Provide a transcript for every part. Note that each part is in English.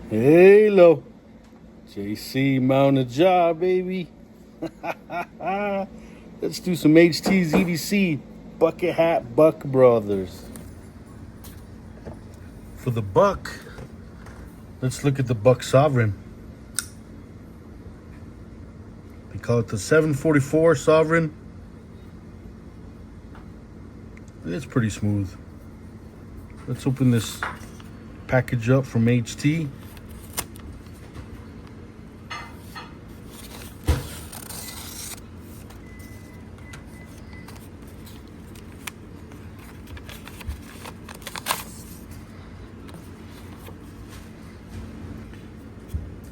Halo. JC mounted job, baby. Let's do some HT's EDC Bucket Hat Buck Brothers. For the Buck, let's look at the Buck Sovereign. They call it the 744 Sovereign. It's pretty smooth. Let's open this package up from HT.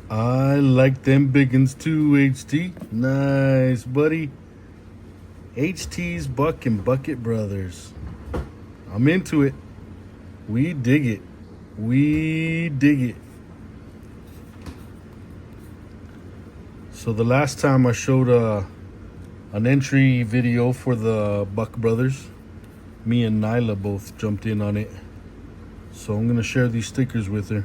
I like them biggins too, HT. Nice, buddy. HT's Buck and Bucket Brothers. I'm into it. We dig it. We dig it. So the last time I showed an entry video for the Buck Brothers, me and Nyla both jumped in on it. So I'm going to share these stickers with her.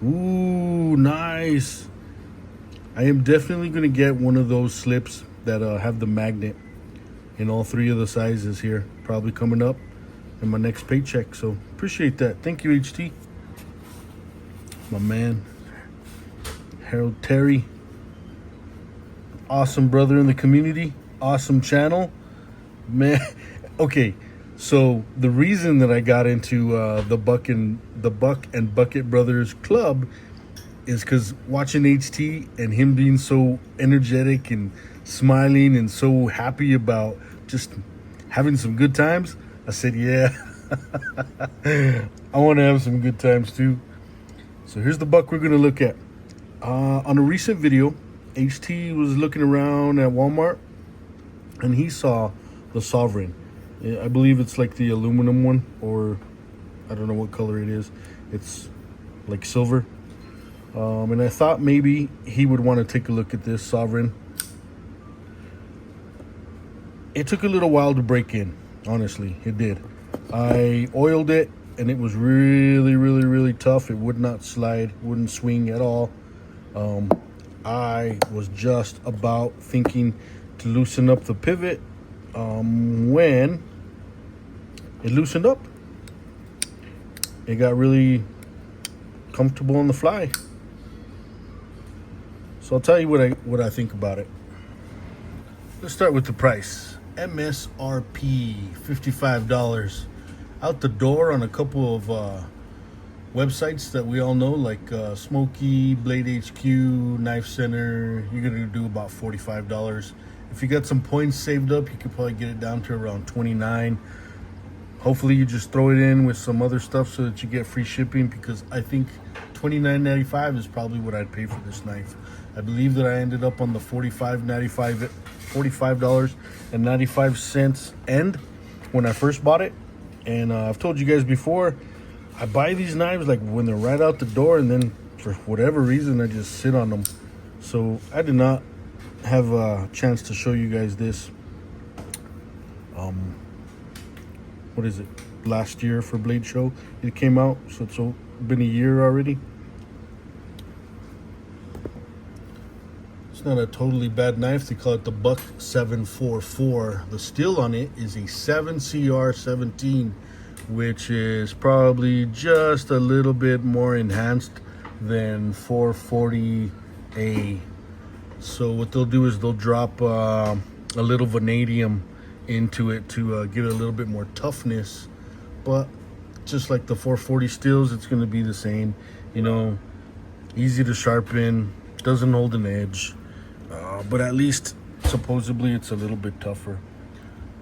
Ooh, nice. I am definitely going to get one of those slips that have the magnet in all three of the sizes here. Probably coming up in my next paycheck. So appreciate that. Thank you, HT. My man, Harold Terry. Awesome brother in the community. Awesome channel. Man, okay. So the reason that I got into the Buck and Bucket Brothers Club is because watching HT and him being so energetic and smiling and so happy about just having some good times, I said, yeah, I want to have some good times too. So here's the Buck we're going to look at. On a recent video, HT was looking around at Walmart and he saw the Sovereign. I believe it's like the aluminum one, or I don't know what color it is. It's like silver. And I thought maybe he would want to take a look at this Sovereign. It took a little while to break in, honestly, it did. I oiled it and it was really, really, really tough. It would not slide, wouldn't swing at all. I was just about thinking to loosen up the pivot when it loosened up. It got really comfortable on the fly. So I'll tell you what I think about it. Let's start with the price. MSRP $55. Out the door on a couple of websites that we all know, like Smokey, Blade HQ, Knife Center. You're gonna do about $45. If you got some points saved up, you could probably get it down to around $29. Hopefully you just throw it in with some other stuff so that you get free shipping, because I think $29.95 is probably what I'd pay for this knife. I believe that I ended up on the $45.95 end when I first bought it. And I've told you guys before, I buy these knives like when they're right out the door, and then for whatever reason I just sit on them. So I did not have a chance to show you guys this. What is it? Last year for Blade Show it came out, so it's been a year already. It's not a totally bad knife. They call it the Buck 744. The steel on it is a 7CR17, which is probably just a little bit more enhanced than 440A. So what they'll do is they'll drop a little vanadium into it to get a little bit more toughness. But just like the 440 steels, it's going to be the same. You know, easy to sharpen, doesn't hold an edge. But at least supposedly it's a little bit tougher.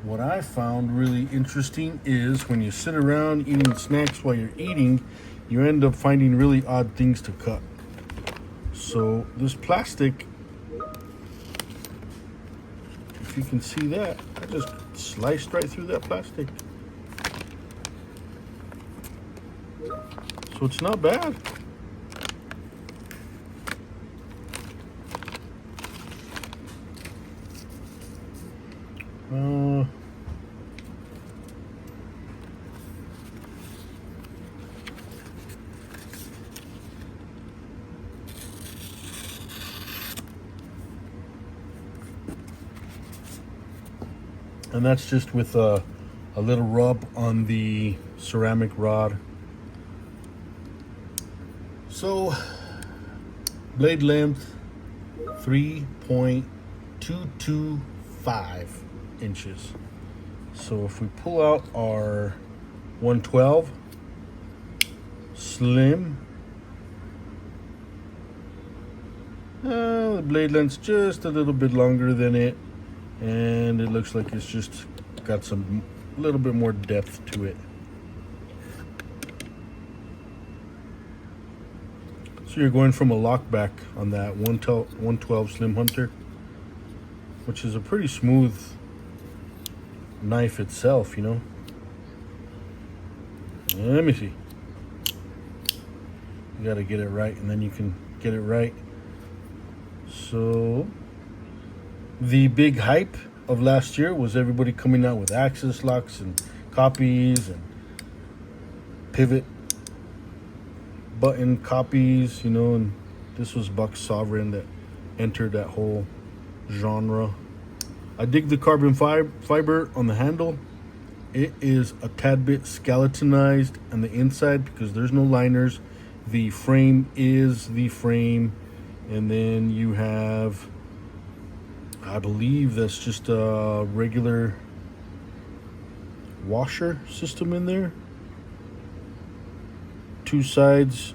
What I found really interesting is when you sit around eating snacks while you're eating, you end up finding really odd things to cut. So this plastic, if you can see that, I just sliced right through that plastic. So it's not bad. And that's just with a little rub on the ceramic rod. So blade length 3.225 inches. So if we pull out our 112 slim, the blade length's just a little bit longer than it, and it looks like it's just got some little bit more depth to it. So you're going from a lockback on that 112 Slim Hunter, which is a pretty smooth knife itself, you know. Let me see. You got to get it right, and then you can get it right. So the big hype of last year was everybody coming out with access locks and copies and pivot button copies, you know, and this was Buck Sovereign that entered that whole genre. I dig the carbon fiber on the handle. It is a tad bit skeletonized on the inside because there's no liners. The frame is the frame, and then you have, I believe that's just a regular washer system in there. Two sides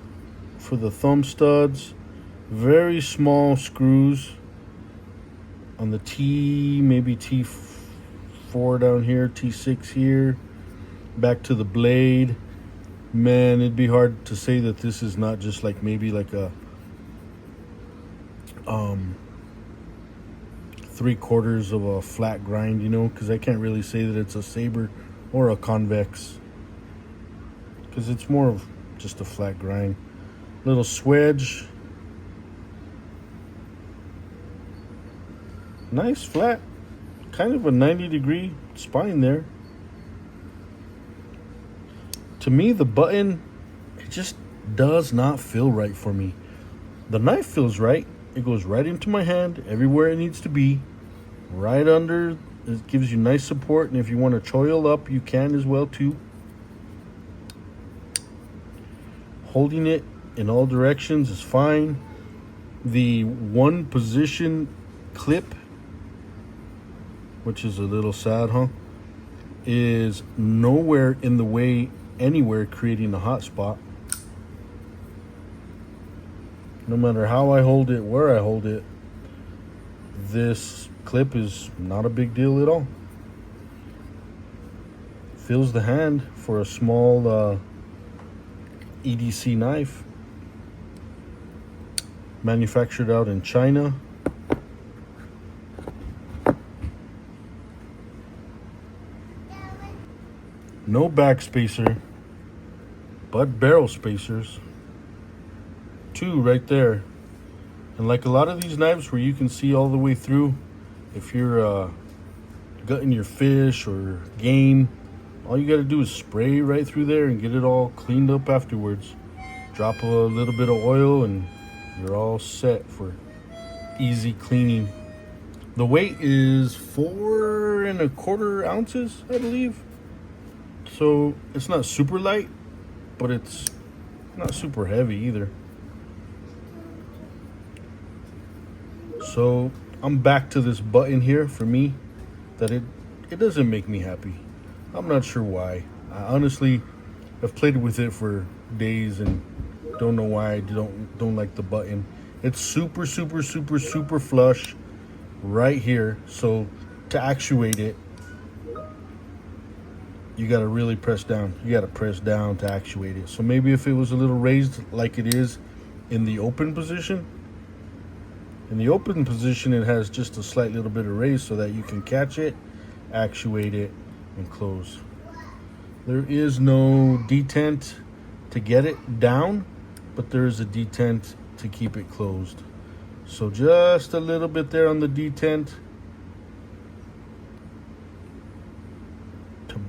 for the thumb studs, very small screws on the T, maybe T4 down here, T6 here, back to the blade. Man, it'd be hard to say that this is not just like maybe like a 3/4 of a flat grind, you know, because I can't really say that it's a saber or a convex, because it's more of just a flat grind. Little swedge, nice flat, kind of a 90-degree spine there. To me, the button, it just does not feel right for me. The knife feels right. It goes right into my hand, everywhere it needs to be, right under. It gives you nice support, and if you want to choil up, you can as well too. Holding it in all directions is fine. The one position clip, which is a little sad, huh, is nowhere in the way anywhere, creating a hot spot. No matter how I hold it, where I hold it, this clip is not a big deal at all. Fills the hand for a small EDC knife. Manufactured out in China. No back spacer, but barrel spacers. Two right there. And like a lot of these knives where you can see all the way through, if you're gutting your fish or game, all you got to do is spray right through there and get it all cleaned up afterwards. Drop a little bit of oil and you're all set for easy cleaning. The weight is 4¼ ounces, I believe. So it's not super light, but it's not super heavy either. So I'm back to this button here for me, that it doesn't make me happy. I'm not sure why. I honestly have played with it for days and don't know why I don't like the button. It's super flush right here. So to actuate it, you got to really press down. You got to press down to actuate it. So maybe if it was a little raised like it is in the open position. In the open position, it has just a slight little bit of raise so that you can catch it, actuate it, and close. There is no detent to get it down, but there is a detent to keep it closed. So just a little bit there on the detent to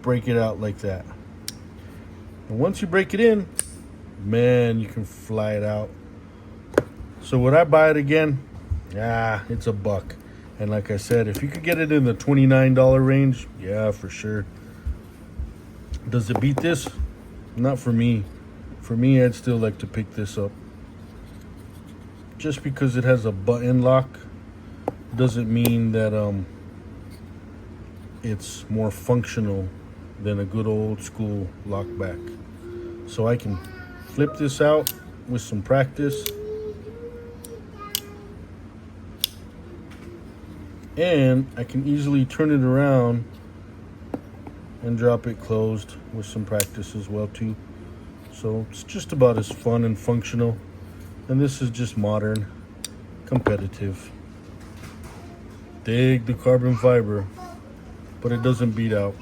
break it out like that. And once you break it in, man, you can fly it out. So would I buy it again? It's $1. And like I said, if you could get it in the $29 range, yeah, for sure. Does it beat this? Not for me. For me, I'd still like to pick this up. Just because it has a button lock doesn't mean that it's more functional than a good old school lock back. So I can flip this out with some practice. And I can easily turn it around and drop it closed with some practice as well too. So it's just about as fun and functional. And this is just modern, competitive. Dig the carbon fiber, but it doesn't beat out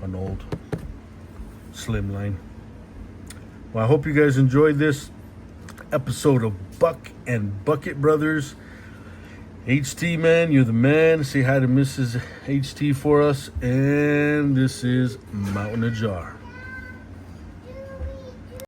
an old Slimline. Well, I hope you guys enjoyed this episode of Buck and Bucket Brothers. HT, man, you're the man. Say hi to Mrs. HT for us. And this is Mountain Ajar.